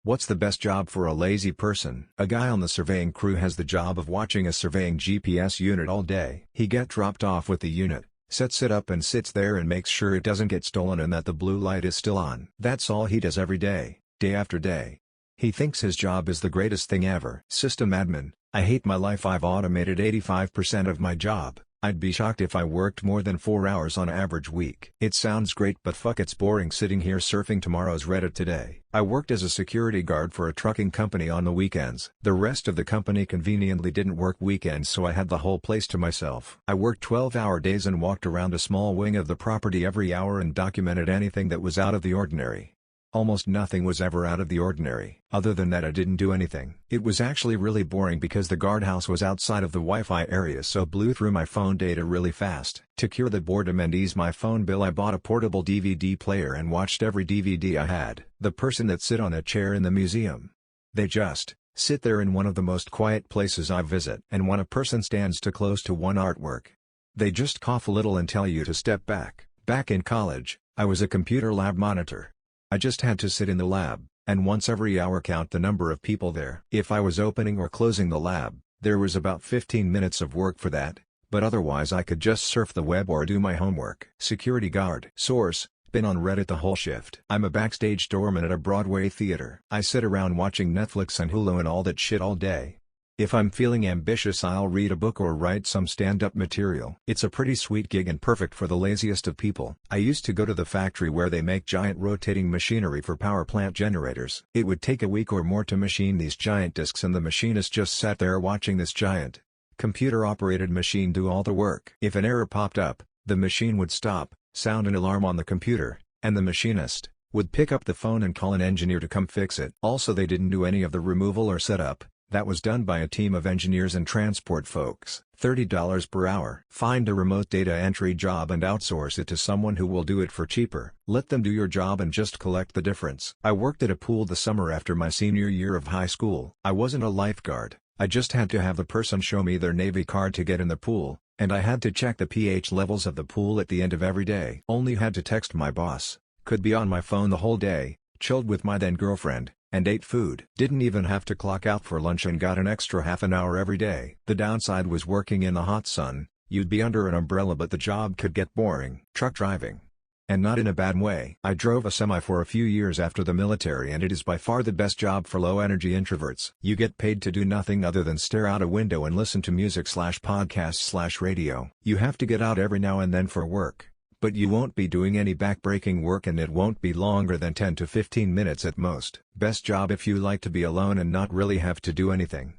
What's the best job for a lazy person? A guy on the surveying crew has the job of watching a surveying GPS unit all day. He gets dropped off with the unit, sets it up and sits there and makes sure it doesn't get stolen and that the blue light is still on. That's all he does every day, day after day. He thinks his job is the greatest thing ever. System admin, I hate my life. I've automated 85% of my job. I'd be shocked if I worked more than 4 hours on average week. It sounds great, but fuck, it's boring sitting here surfing tomorrow's Reddit today. I worked as a security guard for a trucking company on the weekends. The rest of the company conveniently didn't work weekends, so I had the whole place to myself. I worked 12-hour days and walked around a small wing of the property every hour and documented anything that was out of the ordinary. Almost nothing was ever out of the ordinary. Other than that, I didn't do anything. It was actually really boring because the guardhouse was outside of the Wi-Fi area, so blew through my phone data really fast. To cure the boredom and ease my phone bill, I bought a portable DVD player and watched every DVD I had. The person that sit on a chair in the museum. They just sit there in one of the most quiet places I visit. And when a person stands too close to one artwork, they just cough a little and tell you to step back. Back in college, I was a computer lab monitor. I just had to sit in the lab, and once every hour count the number of people there. If I was opening or closing the lab, there was about 15 minutes of work for that, but otherwise I could just surf the web or do my homework. Security guard. Source: been on Reddit the whole shift. I'm a backstage doorman at a Broadway theater. I sit around watching Netflix and Hulu and all that shit all day. If I'm feeling ambitious, I'll read a book or write some stand-up material. It's a pretty sweet gig and perfect for the laziest of people. I used to go to the factory where they make giant rotating machinery for power plant generators. It would take a week or more to machine these giant discs, and the machinist just sat there watching this giant computer-operated machine do all the work. If an error popped up, the machine would stop, sound an alarm on the computer, and the machinist would pick up the phone and call an engineer to come fix it. Also, they didn't do any of the removal or setup. That was done by a team of engineers and transport folks. $30 per hour. Find a remote data entry job and outsource it to someone who will do it for cheaper. Let them do your job and just collect the difference. I worked at a pool the summer after my senior year of high school. I wasn't a lifeguard. I just had to have the person show me their Navy card to get in the pool, and I had to check the pH levels of the pool at the end of every day. Only had to text my boss. Could be on my phone the whole day, chilled with my then girlfriend, and ate food. Didn't even have to clock out for lunch and got an extra half an hour every day. The downside was working in the hot sun. You'd be under an umbrella, but the job could get boring. Truck driving. And not in a bad way. I drove a semi for a few years after the military, and it is by far the best job for low-energy introverts. You get paid to do nothing other than stare out a window and listen to music/podcast/radio. You have to get out every now and then for work, but you won't be doing any back-breaking work, and it won't be longer than 10 to 15 minutes at most. Best job if you like to be alone and not really have to do anything.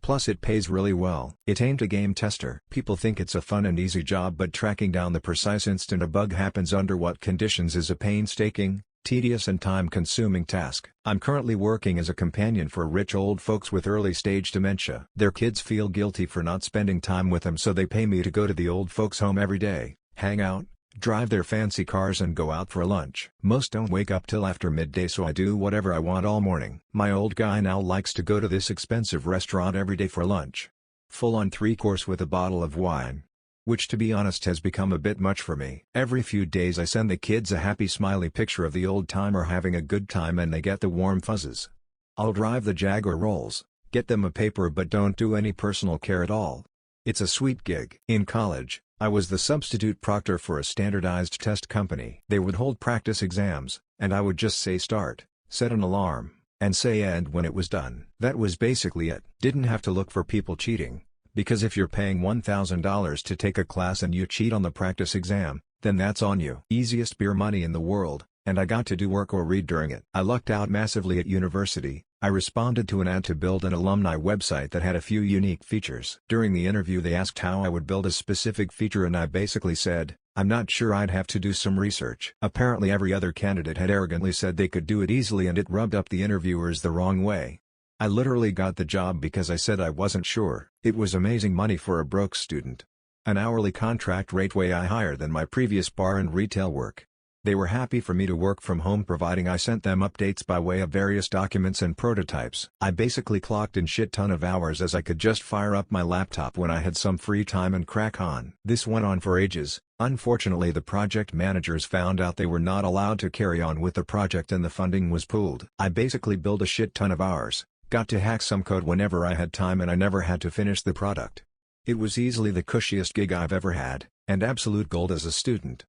Plus it pays really well. It ain't a game tester. People think it's a fun and easy job, but tracking down the precise instant a bug happens under what conditions is a painstaking, tedious and time-consuming task. I'm currently working as a companion for rich old folks with early-stage dementia. Their kids feel guilty for not spending time with them, so they pay me to go to the old folks' home every day, hang out, drive their fancy cars and go out for lunch. Most don't wake up till after midday, so I do whatever I want all morning. My old guy now likes to go to this expensive restaurant every day for lunch. Full-on 3-course with a bottle of wine. Which, to be honest, has become a bit much for me. Every few days I send the kids a happy smiley picture of the old timer having a good time, and they get the warm fuzzes. I'll drive the Jaguar Rolls, get them a paper, but don't do any personal care at all. It's a sweet gig. In college, I was the substitute proctor for a standardized test company. They would hold practice exams, and I would just say start, set an alarm, and say end when it was done. That was basically it. Didn't have to look for people cheating, because if you're paying $1,000 to take a class and you cheat on the practice exam, then that's on you. Easiest beer money in the world, and I got to do work or read during it. I lucked out massively at university. I responded to an ad to build an alumni website that had a few unique features. During the interview they asked how I would build a specific feature, and I basically said, I'm not sure, I'd have to do some research. Apparently every other candidate had arrogantly said they could do it easily, and it rubbed up the interviewers the wrong way. I literally got the job because I said I wasn't sure. It was amazing money for a broke student. An hourly contract rate way higher than my previous bar and retail work. They were happy for me to work from home providing I sent them updates by way of various documents and prototypes. I basically clocked in shit ton of hours as I could just fire up my laptop when I had some free time and crack on. This went on for ages. Unfortunately, the project managers found out they were not allowed to carry on with the project and the funding was pooled. I basically billed a shit ton of hours, got to hack some code whenever I had time, and I never had to finish the product. It was easily the cushiest gig I've ever had, and absolute gold as a student.